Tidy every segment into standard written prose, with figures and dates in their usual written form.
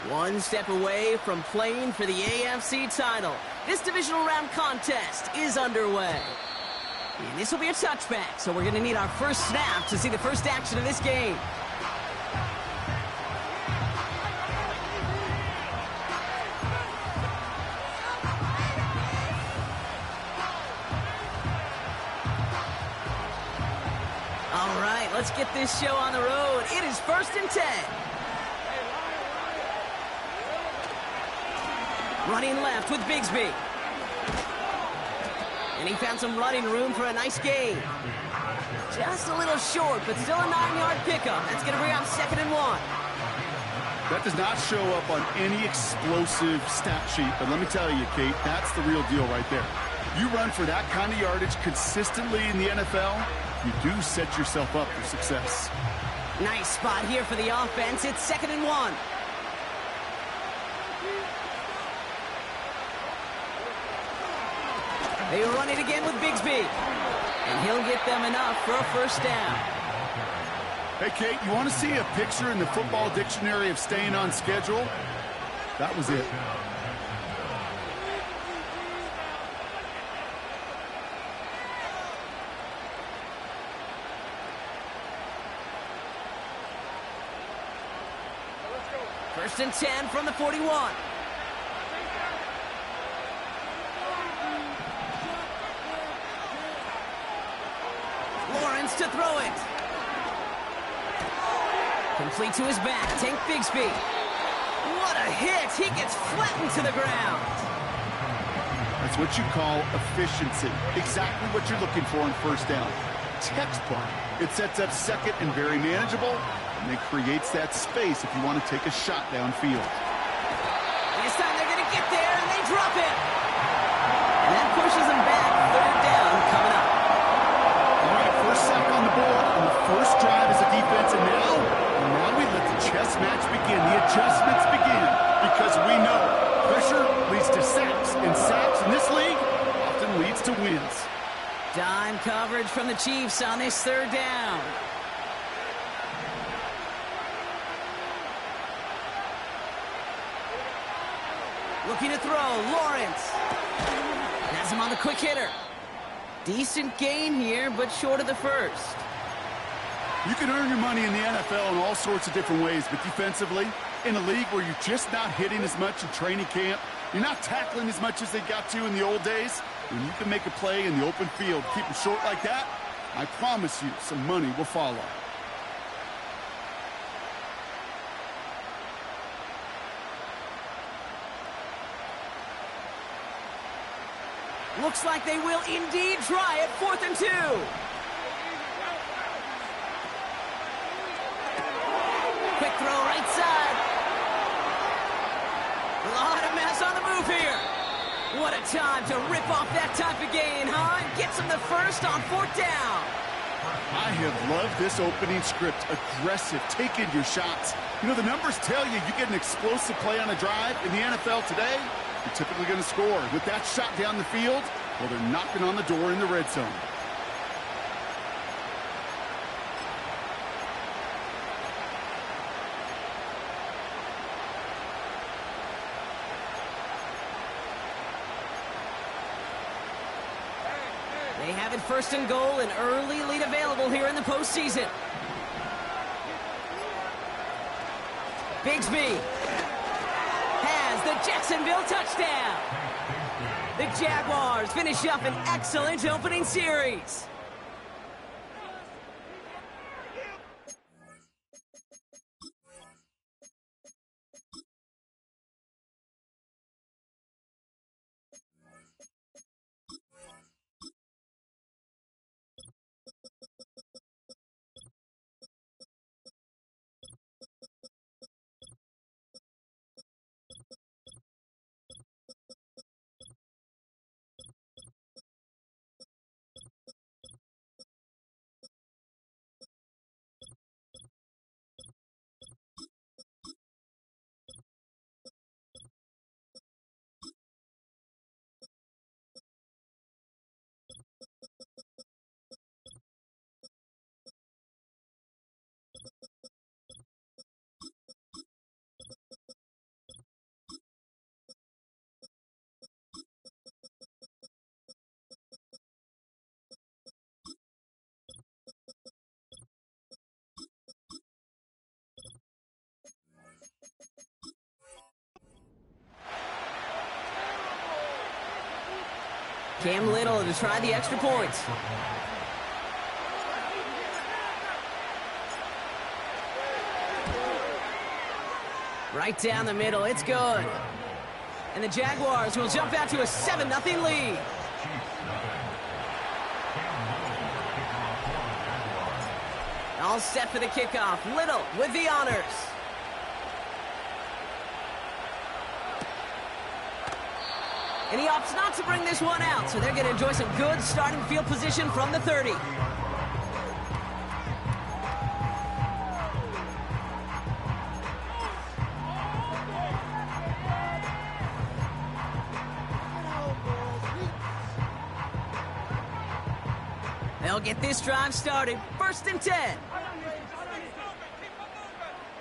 One step away from playing for the AFC title. This divisional round contest is underway. And this will be a touchback, so we're going to need our first snap to see the first action of this game. All right, let's get this show on the road. It is 1st and 10. Running left with Bigsby. And he found some running room for a nice gain. Just a little short, but still a 9-yard pickup. That's going to bring out 2nd and 1. That does not show up on any explosive stat sheet, but let me tell you, Kate, that's the real deal right there. You run for that kind of yardage consistently in the NFL, you do set yourself up for success. Nice spot here for the offense. It's 2nd and 1. They run it again with Bigsby. And he'll get them enough for a first down. Hey, Kate, you want to see a picture in the football dictionary of staying on schedule? That was it. First and 10 from the 41. Lawrence to throw it. Complete to his back. Tank Bigsby. What a hit. He gets flattened to the ground. That's what you call efficiency. Exactly what you're looking for on first down. Textbook. It sets up second and very manageable, and it creates that space if you want to take a shot downfield. This time they're going to get there, and they drop it. And that pushes them back. 3rd down coming up. All right, first sack on the board on the first drive as a defense, and now we let the chess match begin. The adjustments begin, because we know pressure leads to sacks, and sacks in this league often leads to wins. Dime coverage from the Chiefs on this 3rd down. Looking to throw, Lawrence. Has him on the quick hitter. Decent gain here, but short of the first. You can earn your money in the NFL in all sorts of different ways, but defensively, in a league where you're just not hitting as much in training camp, you're not tackling as much as they got to in the old days, when you can make a play in the open field, keep them short like that, I promise you some money will follow. Looks like they will indeed try it. 4th and 2. Quick throw right side. A lot of mess on the move here. What a time to rip off that type of gain, huh? Gets them the first on 4th down. I have loved this opening script. Aggressive, taking your shots. You know, the numbers tell you get an explosive play on a drive in the NFL today, you're typically going to score. With that shot down the field, well, they're knocking on the door in the red zone. They have it 1st and goal, an early lead available here in the postseason. Bigsby has the Jacksonville touchdown. The Jaguars finish up an excellent opening series. Cam Little to try the extra points. Right down the middle, it's good. And the Jaguars will jump out to a 7-0 lead. All set for the kickoff. Little with the honors. And he opts not to bring this one out, so they're going to enjoy some good starting field position from the 30. They'll get this drive started. 1st and 10.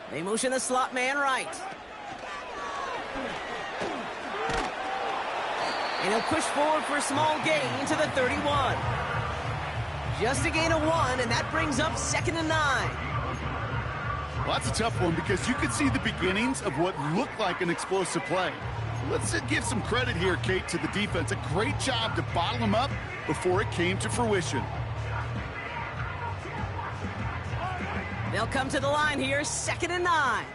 They motion the slot man right. And he'll push forward for a small gain to the 31. Just a gain of 1, and that brings up 2nd and 9. Well, that's a tough one because you could see the beginnings of what looked like an explosive play. Let's give some credit here, Kate, to the defense. A great job to bottle them up before it came to fruition. They'll come to the line here, 2nd and 9.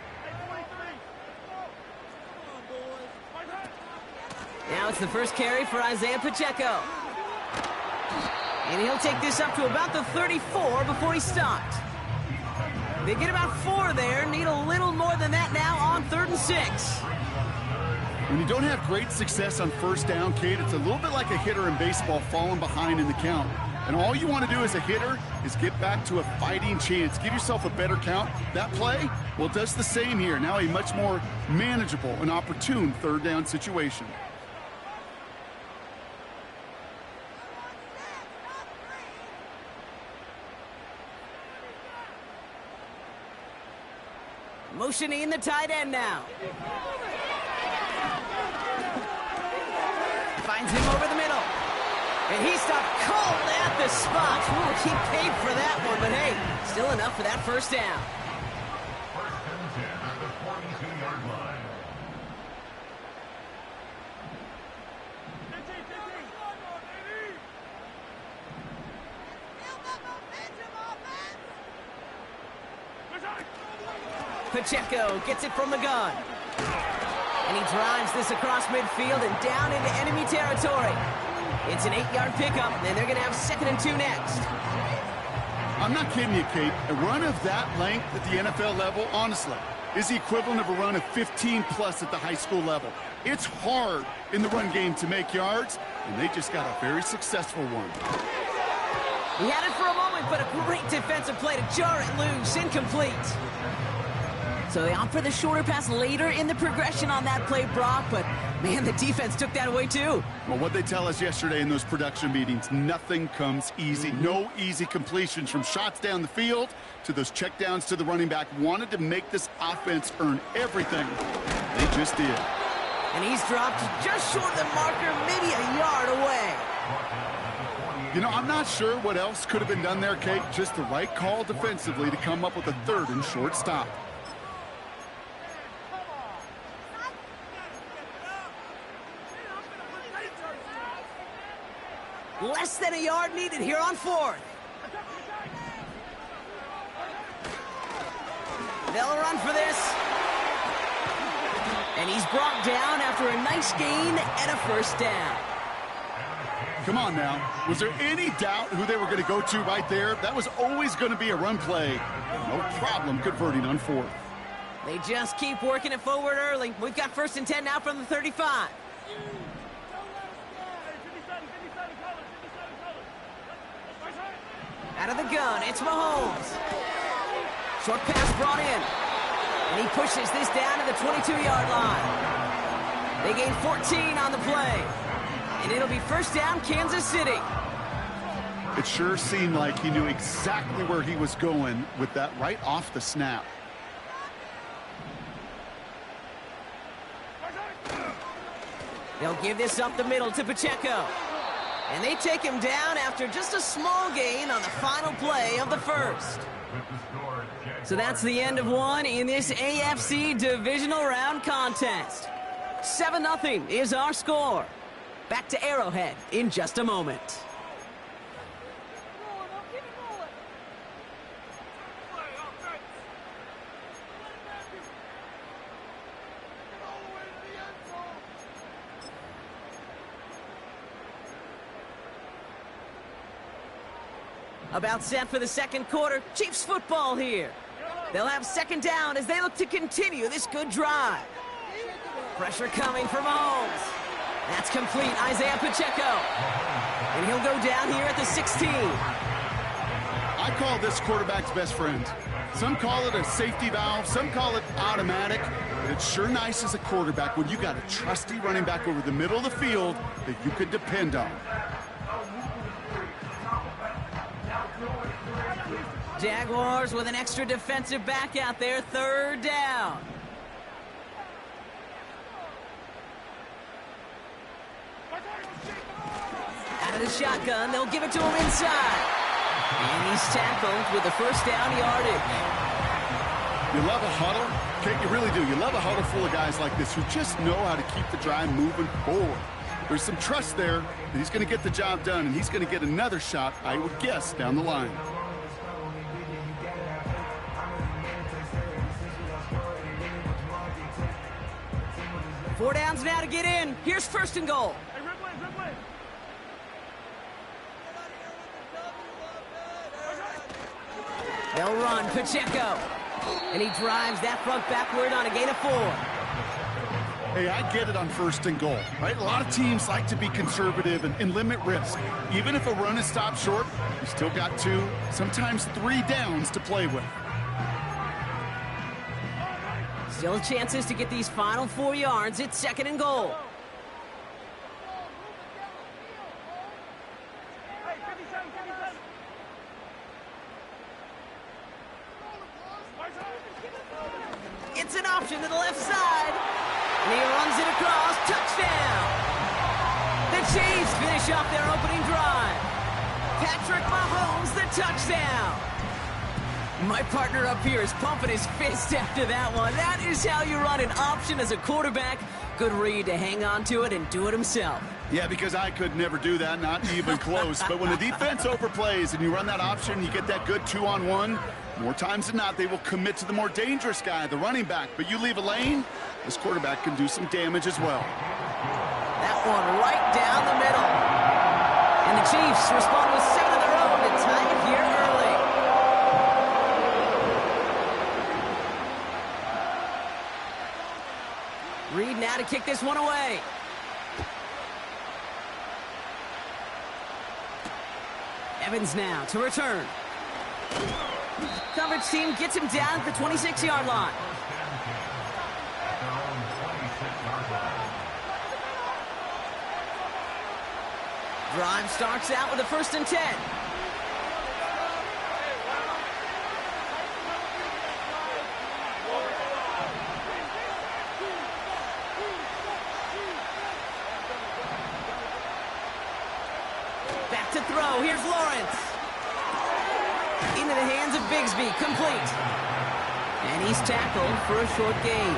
Now it's the first carry for Isaiah Pacheco. And he'll take this up to about the 34 before he stopped. They get about 4 there, need a little more than that now on 3rd and 6. When you don't have great success on 1st down, Kate, it's a little bit like a hitter in baseball falling behind in the count. And all you want to do as a hitter is get back to a fighting chance. Give yourself a better count. That play, well, does the same here. Now a much more manageable and opportune 3rd down situation. Motioning the tight end now. Finds him over the middle. And he stopped cold at the spot. Ooh, he paid for that one, but hey, still enough for that 1st down. 1st and 10 at the 42-yard line. Pacheco gets it from the gun. And he drives this across midfield and down into enemy territory. It's an 8-yard pickup, and they're going to have 2nd and 2 next. I'm not kidding you, Kate. A run of that length at the NFL level, honestly, is the equivalent of a run of 15-plus at the high school level. It's hard in the run game to make yards, and they just got a very successful one. He had it for a moment, but a great defensive play to jar it loose. Incomplete. So they opt for the shorter pass later in the progression on that play, Brock, but man, the defense took that away too. Well, what they tell us yesterday in those production meetings, nothing comes easy. No easy completions from shots down the field to those checkdowns to the running back. Wanted to make this offense earn everything. They just did. And he's dropped just short of the marker, maybe a yard away. You know, I'm not sure what else could have been done there, Kate. Just the right call defensively to come up with a 3rd and short stop. Less than a yard needed here on 4th. They'll run for this. And he's brought down after a nice gain and a 1st down. Come on now. Was there any doubt who they were going to go to right there? That was always going to be a run play. No problem converting on 4th. They just keep working it forward early. We've got 1st and 10 now from the 35. Out of the gun, it's Mahomes. Short pass brought in. And he pushes this down to the 22-yard line. They gain 14 on the play. And it'll be 1st down, Kansas City. It sure seemed like he knew exactly where he was going with that right off the snap. They'll give this up the middle to Pacheco. And they take him down after just a small gain on the final play of the 1st. So that's the end of one in this AFC Divisional Round contest. 7-0 is our score. Back to Arrowhead in just a moment. About set for the second quarter. Chiefs football here. They'll have second down as they look to continue this good drive. Pressure coming from Mahomes. That's complete. Isaiah Pacheco. And he'll go down here at the 16. I call this quarterback's best friend. Some call it a safety valve. Some call it automatic. But it's sure nice as a quarterback when you got a trusty running back over the middle of the field that you could depend on. Jaguars with an extra defensive back out there. Third down. Out of the shotgun, they'll give it to him inside. And he's tackled with the first down yardage. You love a huddle? Okay, you really do. You love a huddle full of guys like this who just know how to keep the drive moving forward. There's some trust there that he's going to get the job done, and he's going to get another shot, I would guess, down the line. Four downs now to get in. Here's first and goal. They'll run Pacheco. And he drives that front backward on a gain of 4. Hey, I get it on first and goal, right? A lot of teams like to be conservative and limit risk. Even if a run is stopped short, you still got 2, sometimes 3 downs to play with. Still chances to get these final 4 yards. It's second and goal. It's an option to the left side. And he runs it across. Touchdown. The Chiefs finish off their opening drive. Patrick Mahomes, the touchdown. My partner up here is pumping his fist after that one. That is how you run an option as a quarterback. Good read to hang on to it and do it himself. Yeah, because I could never do that, not even close. But when the defense overplays and you run that option, you get that good 2-on-1, more times than not, they will commit to the more dangerous guy, the running back. But you leave a lane, this quarterback can do some damage as well. That one right down the middle. And the Chiefs respond with 7 of their own to tie it here early. Reed now to kick this one away. Evans now to return. Coverage team gets him down at the 26-yard line. Drive starts out with a 1st and 10. Back to throw. Here's Lawrence. Into the hands of Bigsby. Complete. And he's tackled for a short gain.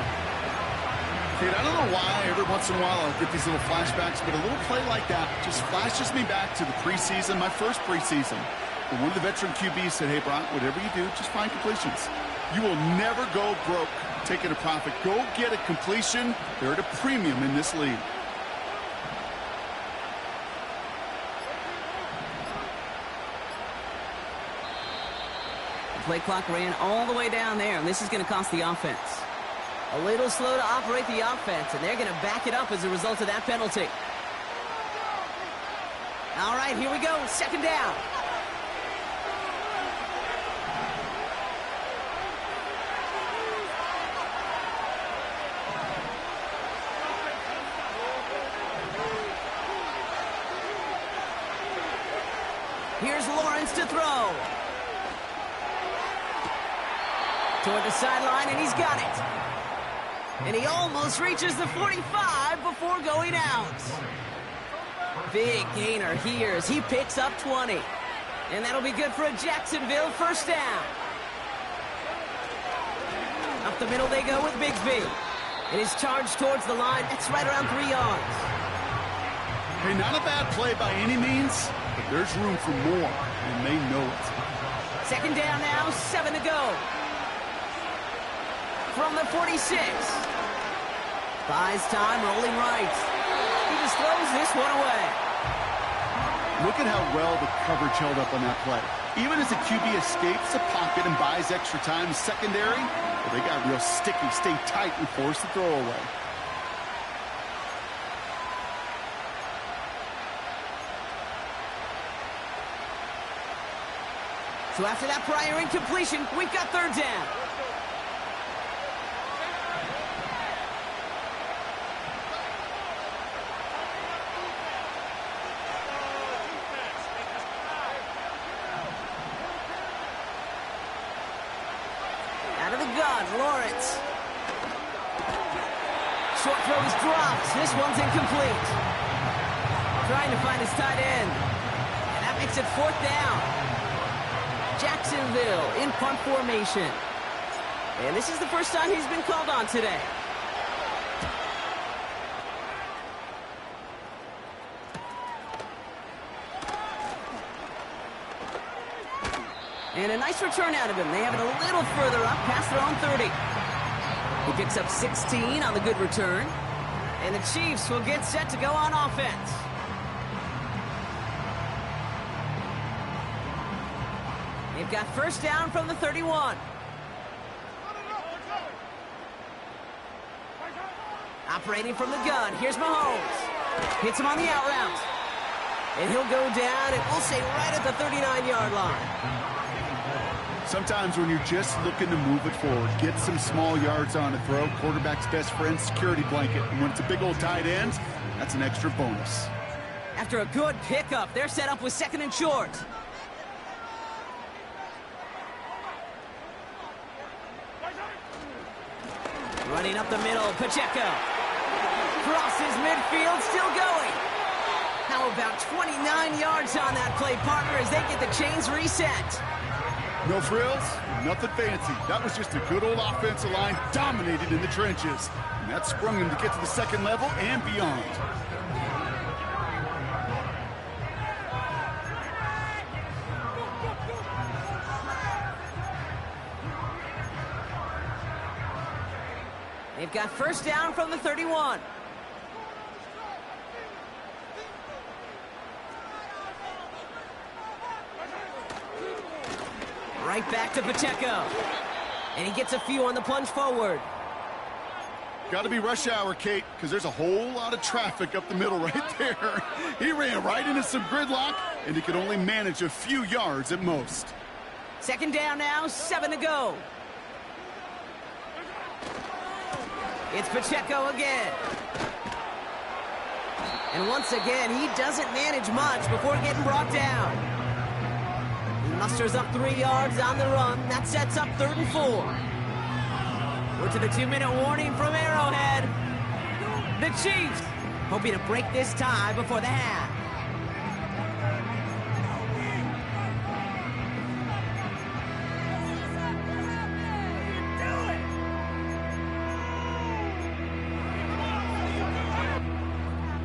Dude, I don't know why every once in a while I'll get these little flashbacks, but a little play like that just flashes me back to the preseason, my first preseason. And one of the veteran QBs said, hey, Brock, whatever you do, just find completions. You will never go broke taking a profit. Go get a completion. They're at a premium in this league. Play clock ran all the way down there, and this is going to cost the offense. A little slow to operate the offense, and they're going to back it up as a result of that penalty. All right, here we go. Second down. Here's Lawrence to throw. Toward the sideline, and he's got it. And he almost reaches the 45 before going out. Big gainer here as he picks up 20. And that'll be good for a Jacksonville first down. Up the middle they go with Bigsby. And his charge towards the line, that's right around 3 yards. Hey, not a bad play by any means, but there's room for more, and they know it. Second down now, 7 to go. From the 46. Buys time, rolling right. He just throws this one away. Look at how well the coverage held up on that play. Even as the QB escapes the pocket and buys extra time secondary, well, they got real sticky, stay tight, and force the throw away. So after that prior incompletion, we've got third down. Out of the gun, Lawrence. Short throw is dropped. This one's incomplete. Trying to find his tight end. And that makes it fourth down. Jacksonville in punt formation. And this is the first time he's been called on today. And a nice return out of him. They have it a little further up past their own 30. He picks up 16 on the good return. And the Chiefs will get set to go on offense. They've got first down from the 31. Operating from the gun. Here's Mahomes. Hits him on the out route. And he'll go down, and we'll say right at the 39-yard line. Sometimes when you're just looking to move it forward, get some small yards on a throw, quarterback's best friend, security blanket. And when it's a big old tight end, that's an extra bonus. After a good pickup, they're set up with second and short. Running up the middle, Pacheco. Crosses midfield, still going. How about 29 yards on that play, partner, as they get the chains reset. No frills, nothing fancy. That was just a good old offensive line dominated in the trenches. And that sprung him to get to the second level and beyond. They've got first down from the 31. Right back to Pacheco. And he gets a few on the plunge forward. Got to be rush hour, Kate, because there's a whole lot of traffic up the middle right there. He ran right into some gridlock, and he could only manage a few yards at most. Second down now, 7 to go. It's Pacheco again. And once again, he doesn't manage much before getting brought down. He musters up 3 yards on the run. That sets up 3rd and 4. We're to the 2-minute warning from Arrowhead. The Chiefs hoping to break this tie before the half.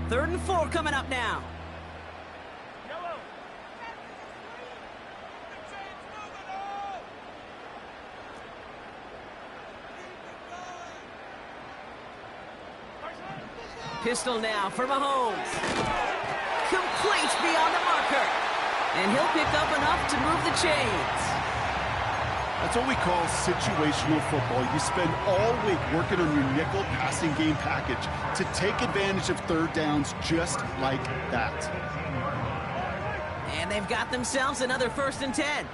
Third and 4 coming up now. Pistol now for Mahomes. Complete beyond the marker. And he'll pick up enough to move the chains. That's what we call situational football. You spend all week working on your nickel passing game package to take advantage of third downs just like that. And they've got themselves another 1st and 10.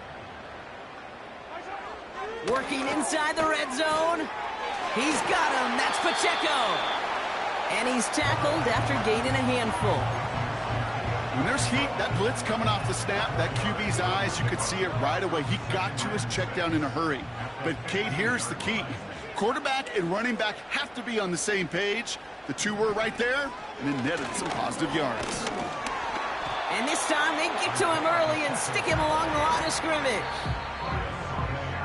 Working inside the red zone. He's got him. That's Pacheco. And he's tackled after gaining a handful. When there's heat, that blitz coming off the snap, that QB's eyes, you could see it right away. He got to his check down in a hurry. But, Kate, here's the key. Quarterback and running back have to be on the same page. The two were right there, and it netted some positive yards. And this time they get to him early and stick him along the line of scrimmage.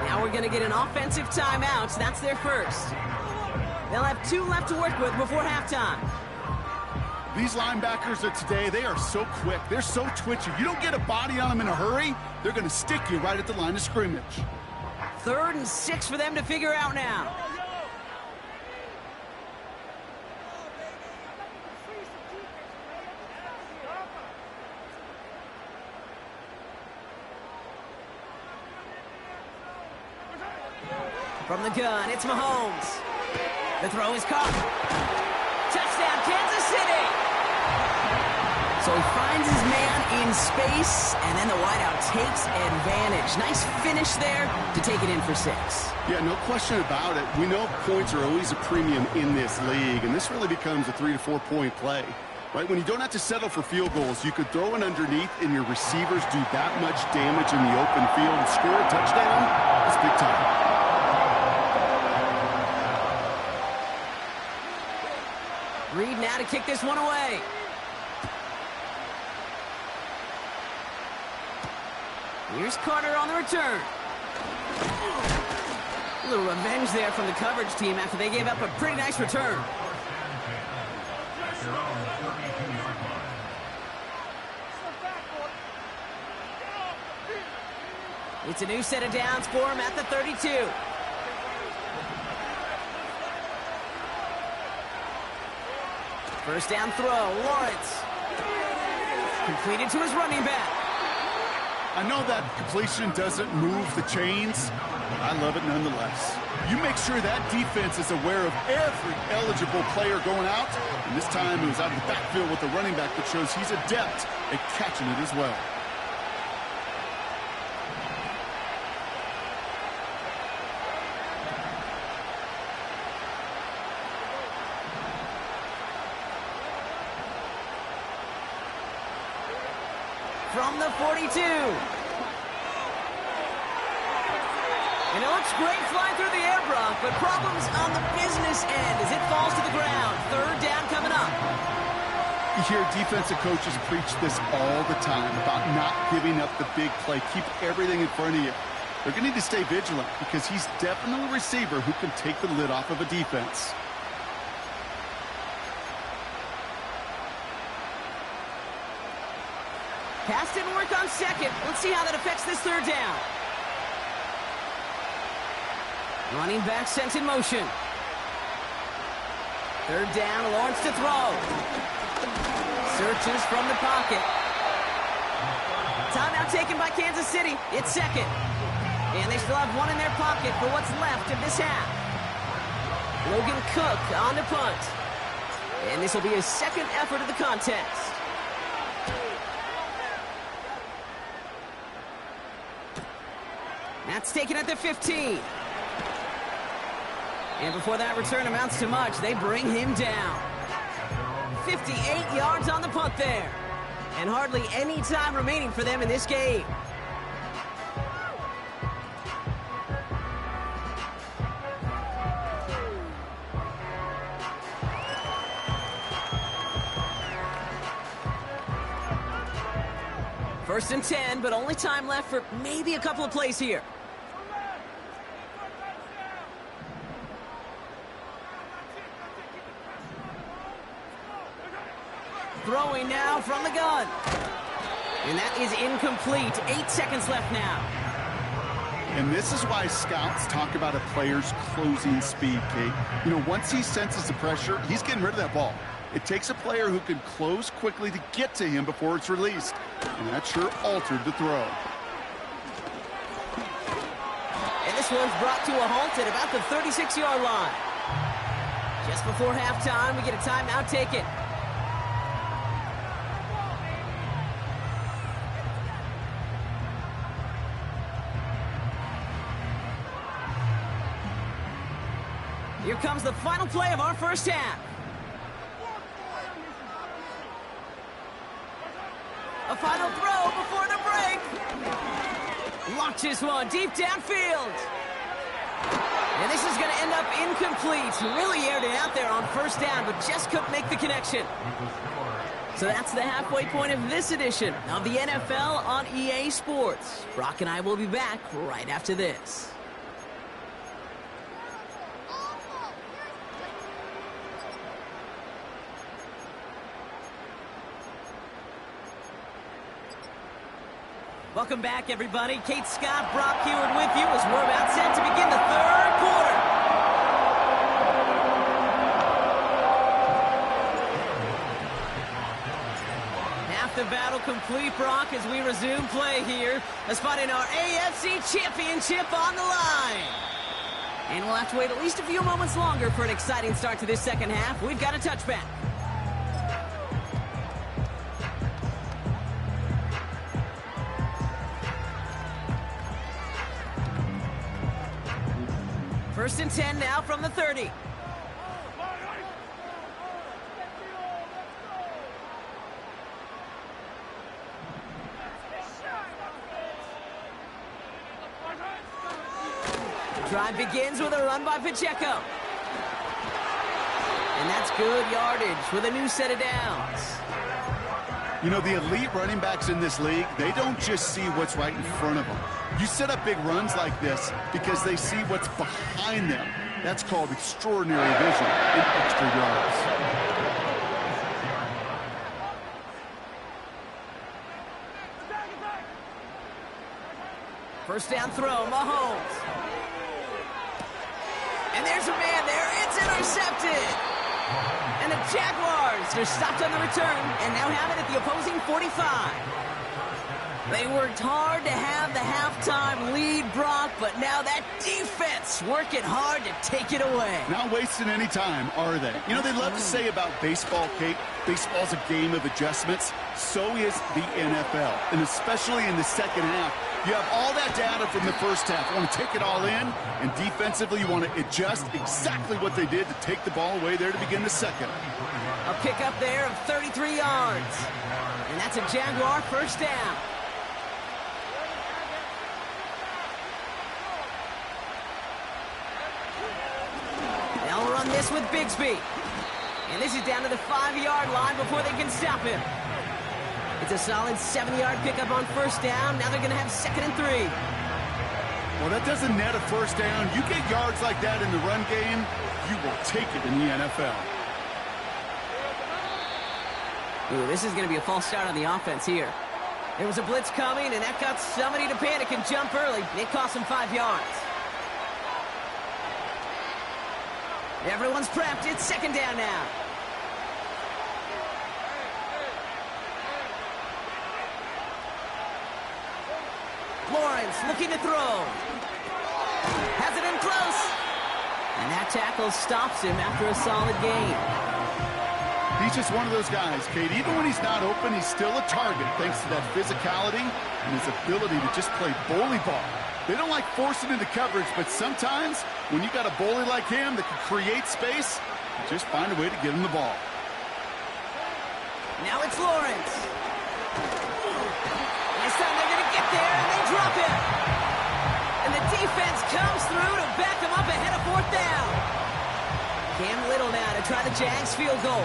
Now we're going to get an offensive timeout. That's their first. They'll have 2 left to work with before halftime. These linebackers of today, they are so quick. They're so twitchy. You don't get a body on them in a hurry, they're going to stick you right at the line of scrimmage. 3rd and 6 for them to figure out now. From the gun, it's Mahomes. The throw is caught. Touchdown, Kansas City! So he finds his man in space, and then the wideout takes advantage. Nice finish there to take it in for 6. Yeah, no question about it. We know points are always a premium in this league, and this really becomes a 3 to 4 point play. Right, when you don't have to settle for field goals, you could throw it underneath, and your receivers do that much damage in the open field and score a touchdown. That's big time. Reed now to kick this one away. Here's Carter on the return. A little revenge there from the coverage team after they gave up a pretty nice return. It's a new set of downs for him at the 32. First down throw, Lawrence. Completed to his running back. I know that completion doesn't move the chains, but I love it nonetheless. You make sure that defense is aware of every eligible player going out, and this time it was out of the backfield with the running back that shows he's adept at catching it as well. From the 42. And it looks great flying through the air, Brock, but problems on the business end as it falls to the ground. 3rd down coming up. You hear defensive coaches preach this all the time about not giving up the big play. Keep everything in front of you. They're going to need to stay vigilant because he's definitely a receiver who can take the lid off of a defense. Pass didn't work on 2nd. Let's see how that affects this 3rd down. Running back sent in motion. 3rd down, Lawrence to throw. Searches from the pocket. Timeout taken by Kansas City. It's 2nd. And they still have one in their pocket for what's left of this half. Logan Cook on the punt. And this will be his 2nd effort of the contest. That's taken at the 15. And before that return amounts to much, they bring him down. 58 yards on the punt there. And hardly any time remaining for them in this game. First and 10, but only time left for maybe a couple of plays here. Throwing now from the gun. And that is incomplete. 8 seconds left now. And this is why scouts talk about a player's closing speed, Kate. You know, once he senses the pressure, he's getting rid of that ball. It takes a player who can close quickly to get to him before it's released. And that sure altered the throw. And this one's brought to a halt at about the 36-yard line. Just before halftime, we get a timeout taken. Here comes the final play of our first half. A final throw before the break. Launches one deep downfield. And this is going to end up incomplete. Really aired it out there on first down, but just couldn't make the connection. So that's the halfway point of this edition of the NFL on EA Sports. Brock and I will be back right after this. Welcome back, everybody. Kate Scott, Brock Heward with you as we're about set to begin the third quarter. Half the battle complete, Brock, as we resume play here. A spot in our AFC Championship on the line. And we'll have to wait at least a few moments longer for an exciting start to this second half. We've got a touchback. First and 10 now from the 30. Drive begins with a run by Pacheco. And that's good yardage with a new set of downs. You know, the elite running backs in this league, they don't just see what's right in front of them. You set up big runs like this because they see what's behind them. That's called extraordinary vision and extra yards. First down throw, Mahomes. And there's a man there. It's intercepted. And the Jaguars are stopped on the return and now have it at the opposing 45. They worked hard to have the halftime lead, Brock, but now that defense working hard to take it away. Not wasting any time, are they? You know, they love to say about baseball, Kate, baseball's a game of adjustments. So is the NFL, and especially in the second half. You have all that data from the first half. You want to take it all in, and defensively you want to adjust exactly what they did to take the ball away there to begin the second. A pickup there of 33 yards. And that's a Jaguar first down. They'll run this with Bigsby. And this is down to the 5-yard line before they can stop him. It's a solid 7-yard pickup on first down. Now they're going to have 2nd and 3. Well, that doesn't net a first down. You get yards like that in the run game, you will take it in the NFL. Ooh, this is going to be a false start on the offense here. There was a blitz coming, and that got somebody to panic and jump early. It cost them 5 yards. Everyone's prepped. It's 2nd down now. Lawrence looking to throw. Has it in close. And that tackle stops him after a solid gain. He's just one of those guys, Kate. Even when he's not open, he's still a target thanks to that physicality and his ability to just play bully ball. They don't like forcing into coverage, but sometimes when you got a bully like him that can create space, you just find a way to get him the ball. Now it's Lawrence. This time they're going to get there, and they drop him. And the defense comes through to back him up ahead of 4th down. Cam Little now to try the Jags field goal.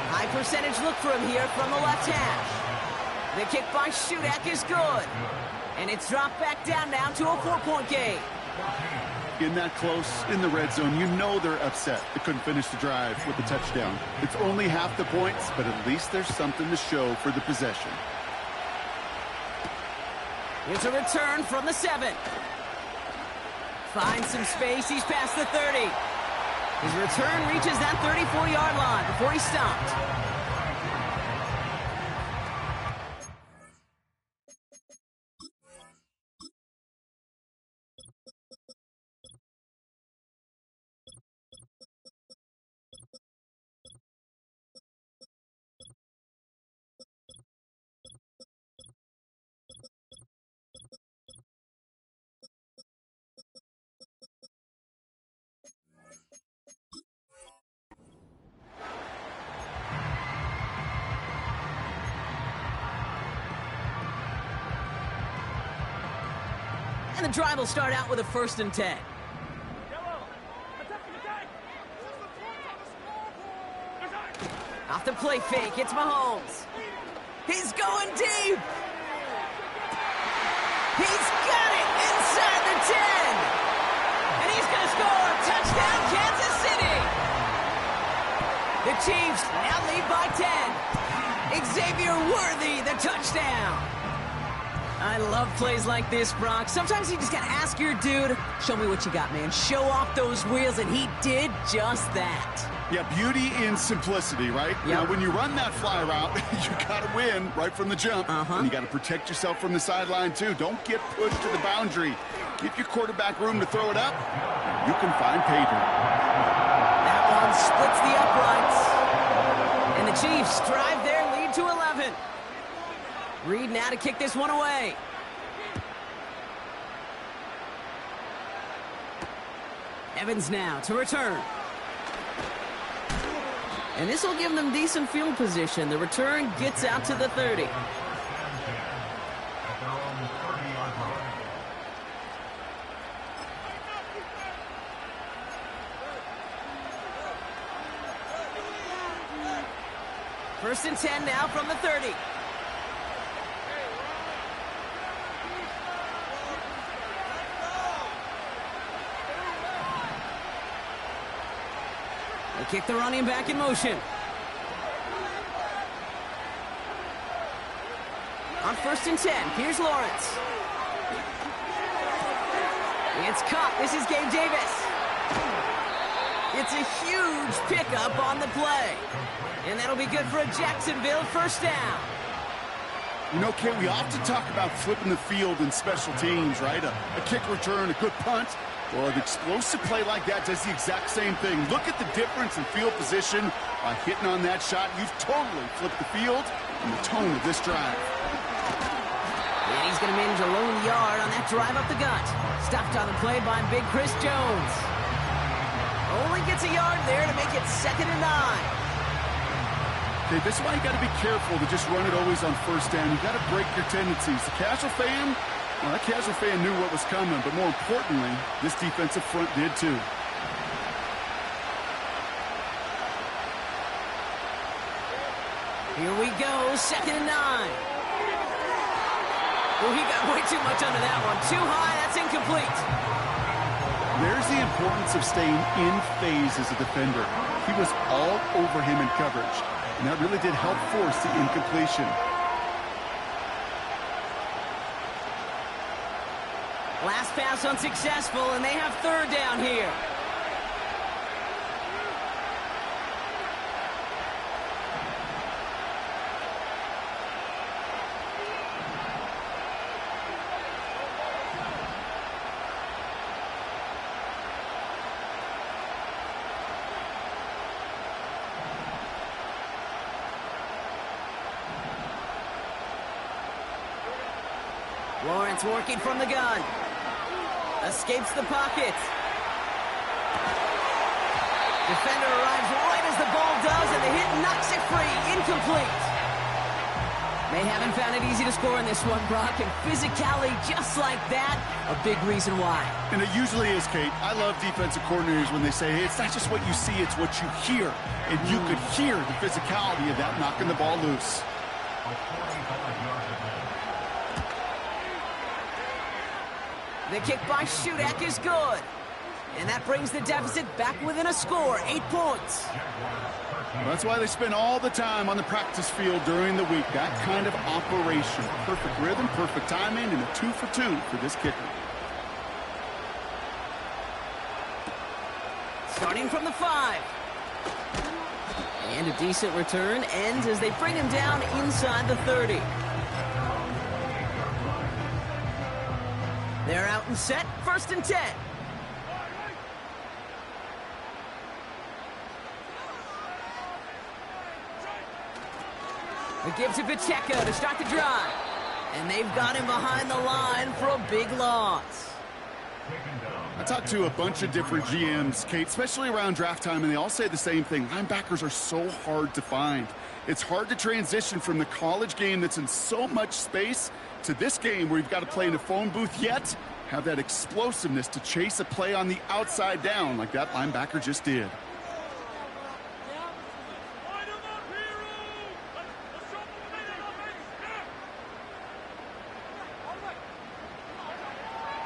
High percentage look for him here from the left hash. The kick by Shudak is good. And it's dropped back down now to a 4-point game. In that close in the red zone, you know they're upset. They couldn't finish the drive with the touchdown. It's only half the points, but at least there's something to show for the possession. Here's a return from the 7. Finds some space. He's past the 30. His return reaches that 34-yard line before he stopped. And the drive will start out with a 1st and 10. Off the play fake, it's Mahomes. He's going deep. He's got it inside the 10. And he's going to score. Touchdown, Kansas City. The Chiefs now lead by 10. Xavier Worthy, the touchdown. I love plays like this, Brock. Sometimes you just gotta ask your dude, show me what you got, man. Show off those wheels, and he did just that. Yeah, beauty in simplicity, right? Yep. Now, when you run that fly route, you gotta win right from the jump. And you gotta protect yourself from the sideline, too. Don't get pushed to the boundary. Give your quarterback room to throw it up. You can find pay dirt. That one splits the uprights. And the Chiefs drive their lead to 11. Reed now to kick this one away. Evans now to return. And this will give them decent field position. The return gets out to the 30. At their own 30-yard line. First and 10 now from the 30. They kick the running back in motion. On first and 10, here's Lawrence. It's caught. This is Gabe Davis. It's a huge pickup on the play. And that'll be good for a Jacksonville first down. You know, Kate, we often talk about flipping the field in special teams, right? A kick return, a good punt. Well, an explosive play like that does the exact same thing. Look at the difference in field position. By hitting on that shot, you've totally flipped the field and the tone of this drive. And he's going to manage a lone yard on that drive up the gut. Stopped on the play by big Chris Jones. Only gets a yard there to make it 2nd and 9. Okay, this is why you got to be careful to just run it always on first down. You got to break your tendencies. The casual fan, well, that casual fan knew what was coming, but more importantly, this defensive front did too. Here we go, 2nd and 9. Oh, he got way too much under that one. Too high, that's incomplete. There's the importance of staying in phase as a defender. He was all over him in coverage, and that really did help force the incompletion. Last pass unsuccessful, and they have 3rd down here. Lawrence working from the gun. Escapes the pocket. Defender arrives right as the ball does, and the hit knocks it free. Incomplete. They haven't found it easy to score in this one, Brock, and physicality just like that, a big reason why. And it usually is, Kate. I love defensive coordinators when they say, hey, it's not just what you see, it's what you hear. And you could hear the physicality of that knocking the ball loose. The kick by Shudak is good. And that brings the deficit back within a score, 8 points. Well, that's why they spend all the time on the practice field during the week. That kind of operation. Perfect rhythm, perfect timing, and a 2 for 2 for this kicker. Starting from the 5. And a decent return ends as they bring him down inside the 30. They're out and set, 1st and 10. It gives to Pacheco to start the drive. And they've got him behind the line for a big loss. I talked to a bunch of different GMs, Kate, especially around draft time, and they all say the same thing. Linebackers are so hard to find. It's hard to transition from the college game that's in so much space to this game where you've got to play in a phone booth, yet have that explosiveness to chase a play on the outside down like that linebacker just did.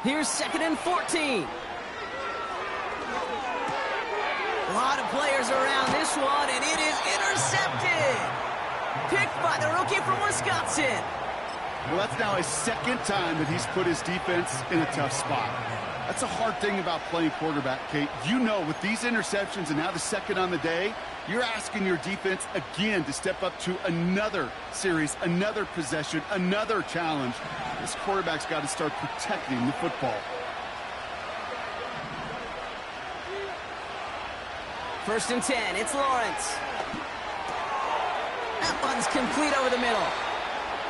Here's 2nd and 14. A lot of players around this one, and it is intercepted. Picked by the rookie from Wisconsin. Well, that's now his second time that he's put his defense in a tough spot. That's a hard thing about playing quarterback, Kate. You know, with these interceptions and now the second on the day, you're asking your defense again to step up to another series, another possession, another challenge. This quarterback's got to start protecting the football. First and 10, it's Lawrence. That one's complete over the middle.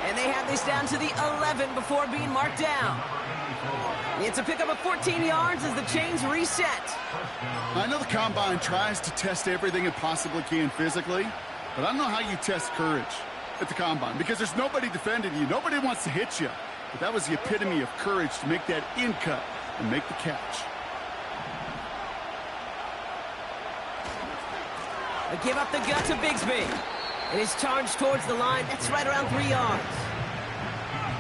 And they have this down to the 11 before being marked down. It's a pickup of 14 yards as the chains reset. I know the Combine tries to test everything it possibly can physically, but I don't know how you test courage at the Combine because there's nobody defending you. Nobody wants to hit you. But that was the epitome of courage to make that in cut and make the catch. A give up the gut to Bigsby. It is charged towards the line. That's right around 3 yards.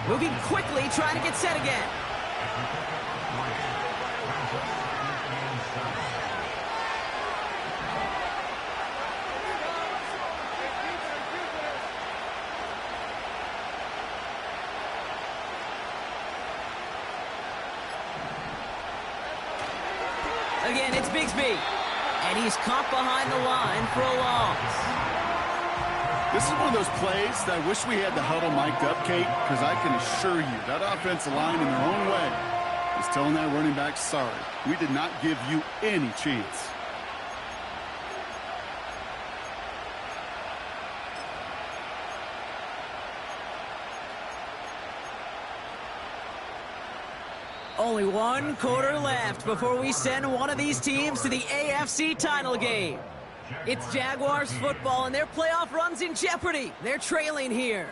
Moving quickly, trying to get set again. Again, it's Bigsby. And he's caught behind the line for a loss. This is one of those plays that I wish we had the huddle mic'd up, Kate, because I can assure you that offensive line in their own way is telling that running back, sorry, we did not give you any chance. Only 1 quarter left before we send one of these teams to the AFC title game. It's Jaguars football, and their playoff run's in jeopardy. They're trailing here.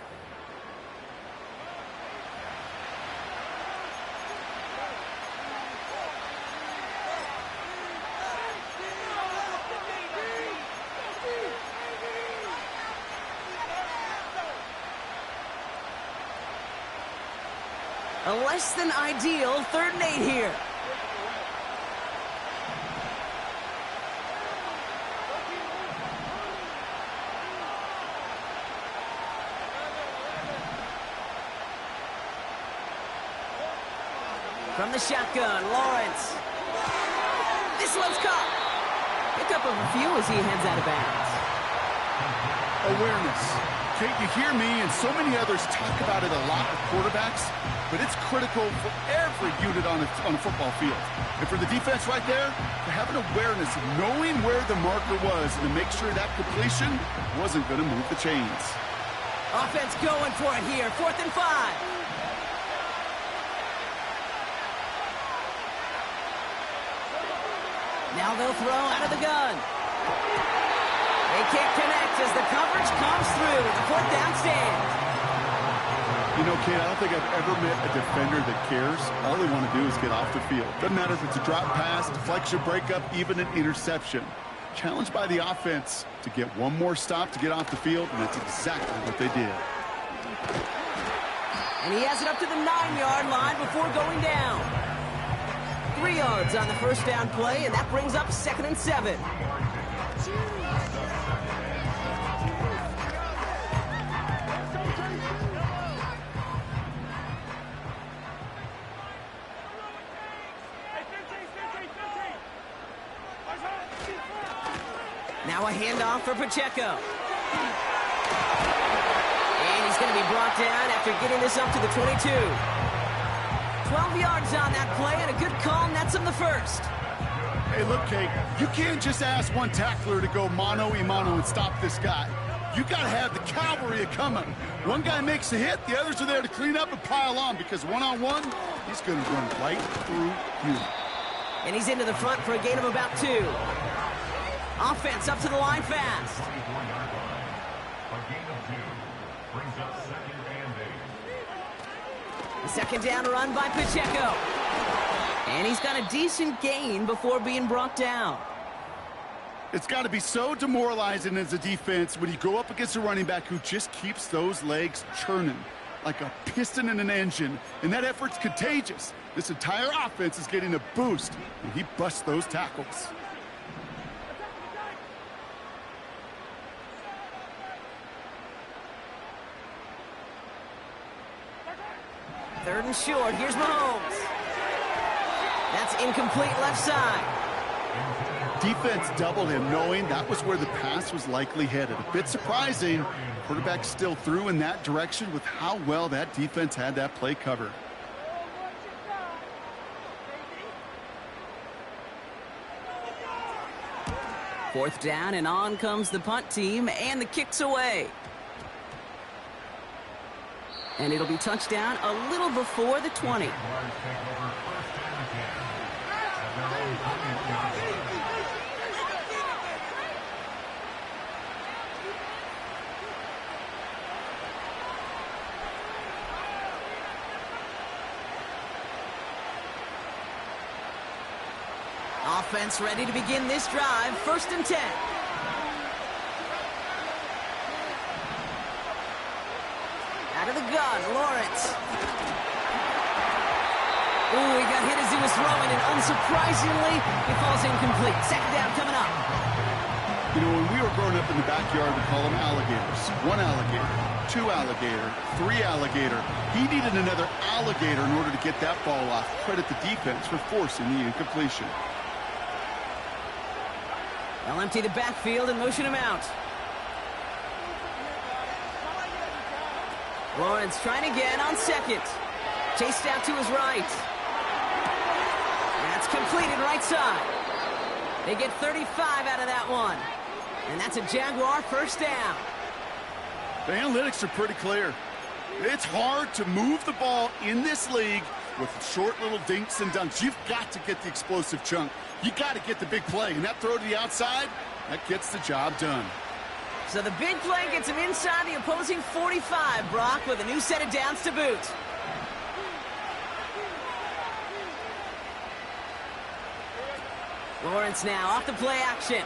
A less than ideal 3rd and 8 here. From the shotgun, Lawrence. This one's caught. Pick up a few as he heads out of bounds. Awareness. Kate, you hear me and so many others talk about it a lot with quarterbacks, but it's critical for every unit on a football field. And for the defense right there, to have an awareness of knowing where the marker was and to make sure that completion wasn't going to move the chains. Offense going for it here, 4th and 5. Now they'll throw out of the gun. They can't connect as the coverage comes through. The 4th down stands. You know, Kate, I don't think I've ever met a defender that cares. All they want to do is get off the field. Doesn't matter if it's a drop pass, deflection, breakup, even an interception. Challenged by the offense to get one more stop to get off the field, and that's exactly what they did. And he has it up to the 9-yard line before going down. 3 yards on the first down play, and that brings up 2nd and 7. Now a handoff for Pacheco. And he's going to be brought down after getting this up to the 22. 12 yards on that play, and a good call nets him the first. Hey, look, Kate, you can't just ask one tackler to go mano-a-mano and stop this guy. You got to have the cavalry coming. One guy makes a hit, the others are there to clean up and pile on, because one-on-one, he's going to run right through you. And he's into the front for a gain of about 2. Offense up to the line fast. The 2nd down run by Pacheco. And he's got a decent gain before being brought down. It's got to be so demoralizing as a defense when you go up against a running back who just keeps those legs churning like a piston in an engine, and that effort's contagious. This entire offense is getting a boost, and he busts those tackles. Third and short. Here's Mahomes. That's incomplete left side. Defense doubled him, knowing that was where the pass was likely headed. A bit surprising. Quarterback still threw in that direction with how well that defense had that play covered. Fourth down, and on comes the punt team, and the kick's away. And it'll be touchdown a little before the 20. Offense ready to begin this drive. First and 10. Out of the gun, Lawrence. Ooh, he got hit as he was throwing, and unsurprisingly, it falls incomplete. Second down coming up. You know, when we were growing up in the backyard, we call them alligators. One alligator, two alligator, three alligator. He needed another alligator in order to get that ball off. Credit the defense for forcing the incompletion. They'll empty the backfield and motion him out. Lawrence trying again on second. Chased out to his right. That's completed right side. They get 35 out of that one. And that's a Jaguar first down. The analytics are pretty clear. It's hard to move the ball in this league with short little dinks and dunks. You've got to get the explosive chunk. You got to get the big play. And that throw to the outside, that gets the job done. So the big play gets him inside the opposing 45, Brock, with a new set of downs to boot. Lawrence now off the play action.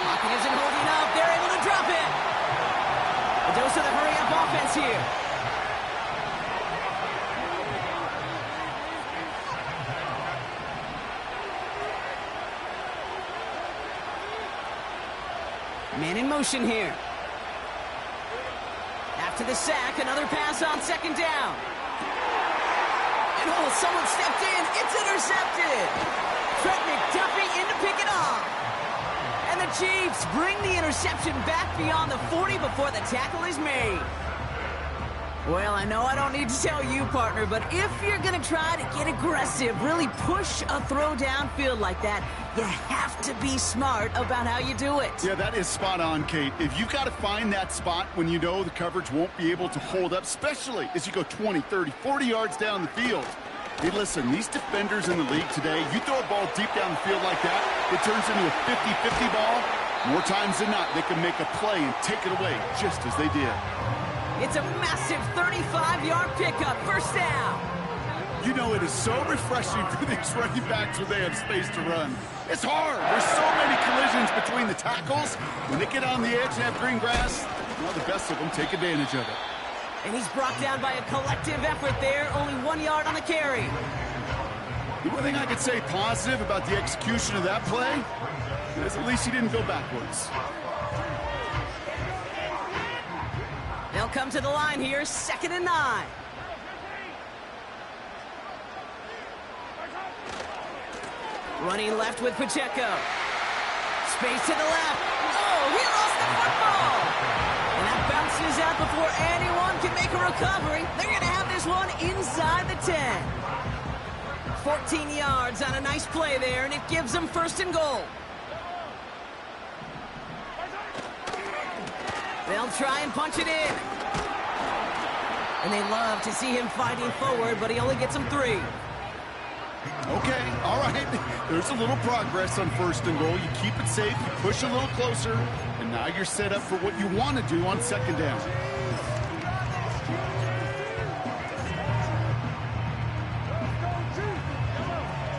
Pocket isn't holding up. They're able to drop it. A dose of the hurry-up offense here. Man in motion here. After the sack, another pass on second down. And oh, someone stepped in. It's intercepted. Trent McDuffie in to pick it off. And the Chiefs bring the interception back beyond the 40 before the tackle is made. Well, I know I don't need to tell you, partner, but if you're going to try to get aggressive, really push a throw downfield like that, you have to be smart about how you do it. Yeah, that is spot on, Kate. If you've got to find that spot when you know the coverage won't be able to hold up, especially as you go 20, 30, 40 yards down the field. Hey, listen, these defenders in the league today, you throw a ball deep down the field like that, it turns into a 50-50 ball. More times than not, they can make a play and take it away just as they did. It's a massive 35-yard pickup, first down. You know, it is so refreshing for these running backs when they have space to run. It's hard. There's so many collisions between the tackles. When they get on the edge and have green grass, well, the best of them take advantage of it. And he's brought down by a collective effort there, only 1 yard on the carry. The one thing I could say positive about the execution of that play is at least he didn't go backwards. They'll come to the line here, 2nd and 9. Running left with Pacheco. Space to the left. Oh, he lost the football. And that bounces out before anyone can make a recovery. They're going to have this one inside the 10. 14 yards on a nice play there, and it gives them 1st and goal. They'll try and punch it in. And they love to see him fighting forward, but he only gets them 3. Okay, all right. There's a little progress on 1st and goal. You keep it safe, you push a little closer, and now you're set up for what you want to do on 2nd down.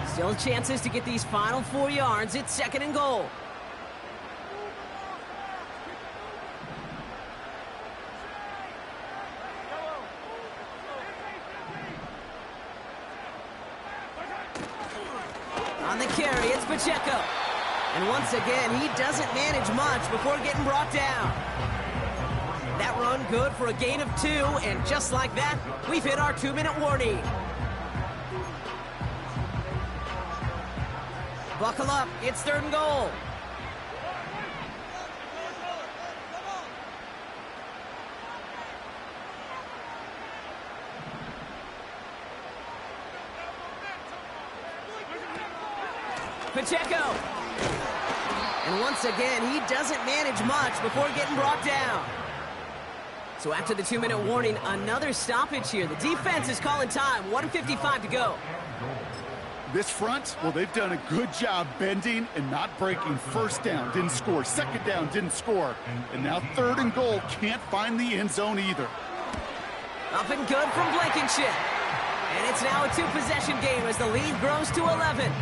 Still chances to get these final 4 yards. It's 2nd and goal. On the carry, it's Pacheco. And once again, he doesn't manage much before getting brought down. That run good for a gain of 2, and just like that, we've hit our 2-minute warning. Buckle up, it's 3rd and goal. Pacheco. And once again, he doesn't manage much before getting brought down. So after the 2-minute warning, another stoppage here. The defense is calling time. 1:55 to go. This front, well, they've done a good job bending and not breaking. 1st down, didn't score. 2nd down, didn't score. And now 3rd and goal, can't find the end zone either. Up and good from Blankenship. And it's now a 2-possession game as the lead grows to 11.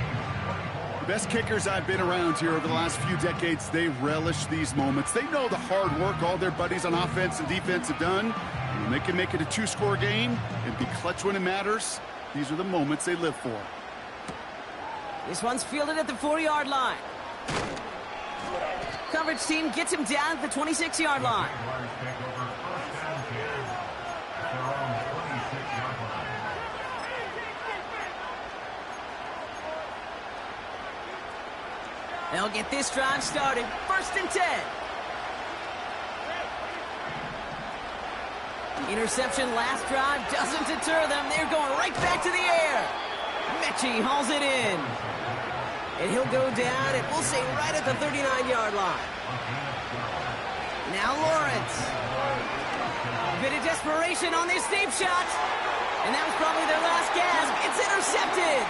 The best kickers I've been around here over the last few decades, they relish these moments. They know the hard work all their buddies on offense and defense have done. And when they can make it a 2-score game and be clutch when it matters, these are the moments they live for. This one's fielded at the 4-yard line. Coverage team gets him down at the 26-yard line. They'll get this drive started. 1st and 10. Interception last drive doesn't deter them. They're going right back to the air. Mechie hauls it in. And he'll go down, and we'll say right at the 39-yard line. Now Lawrence. Bit of desperation on this deep shot. And that was probably their last gasp. It's intercepted.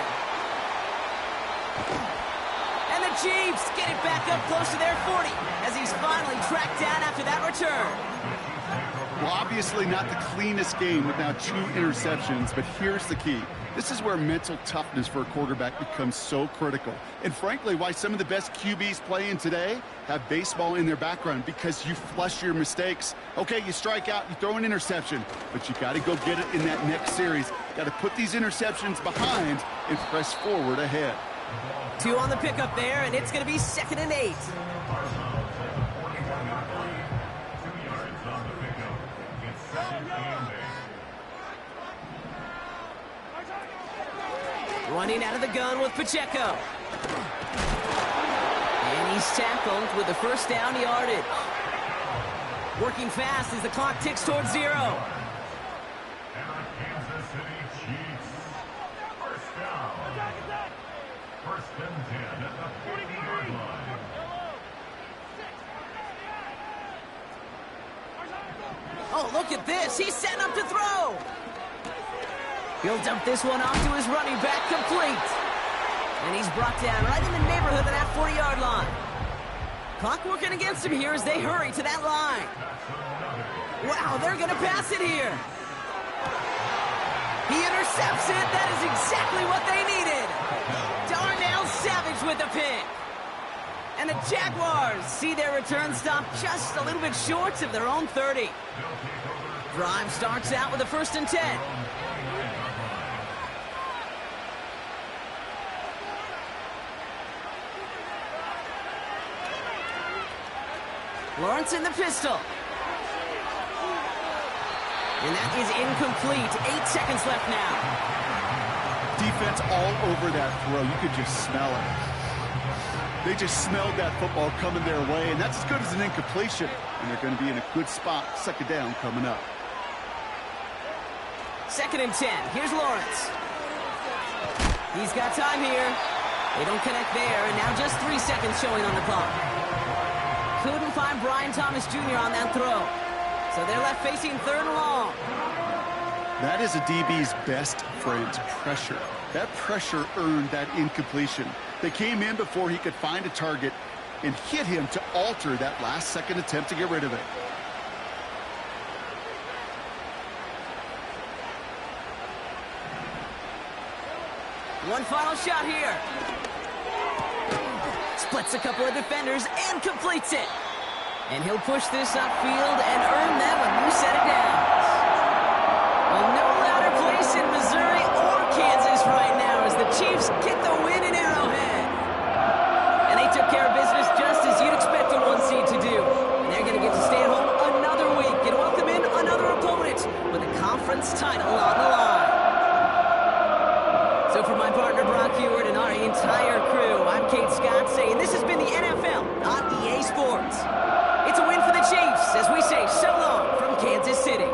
And the Chiefs get it back up close to their 40 as he's finally tracked down after that return. Well, obviously not the cleanest game with now 2 interceptions, but here's the key. This is where mental toughness for a quarterback becomes so critical. And frankly, why some of the best QBs playing today have baseball in their background, because you flush your mistakes. Okay, you strike out, you throw an interception, but you got to go get it in that next series. Got to put these interceptions behind and press forward ahead. 2 on the pickup there, and it's going to be 2nd and 8. Running out of the gun with Pacheco. And he's tackled with the 1st down yardage. Working fast as the clock ticks towards 0. And the Kansas City Chiefs. 1st down. 1st and 10 at the 40-yard line. Oh, look at this. He's setting up to throw. He'll dump this one off to his running back, complete. And he's brought down right in the neighborhood of that 40-yard line. Clock working against him here as they hurry to that line. Wow, they're going to pass it here. He intercepts it. That is exactly what they needed. Darnell Savage with the pick. And the Jaguars see their return stop just a little bit short of their own 30. Drive starts out with a 1st and 10. Lawrence in the pistol. And that is incomplete. 8 seconds left now. Defense all over that throw. You could just smell it. They just smelled that football coming their way, and that's as good as an incompletion. And they're going to be in a good spot. 2nd down coming up. 2nd and 10. Here's Lawrence. He's got time here. They don't connect there, and now just 3 seconds showing on the clock. Couldn't find Brian Thomas Jr. on that throw. So they're left facing 3rd and long. That is a DB's best friend, pressure. That pressure earned that incompletion. They came in before he could find a target and hit him to alter that last-second attempt to get rid of it. One final shot here. Splits a couple of defenders and completes it. And he'll push this upfield and earn them a new set of downs. Well, no louder place in Missouri or Kansas right now as the Chiefs get the win in Arrowhead. And they took care of business just as you'd expect a 1 seed to do. And they're going to get to stay at home another week and entire crew, I'm Kate Scott saying this has been the NFL on EA Sports. It's a win for the Chiefs as we say so long from Kansas City.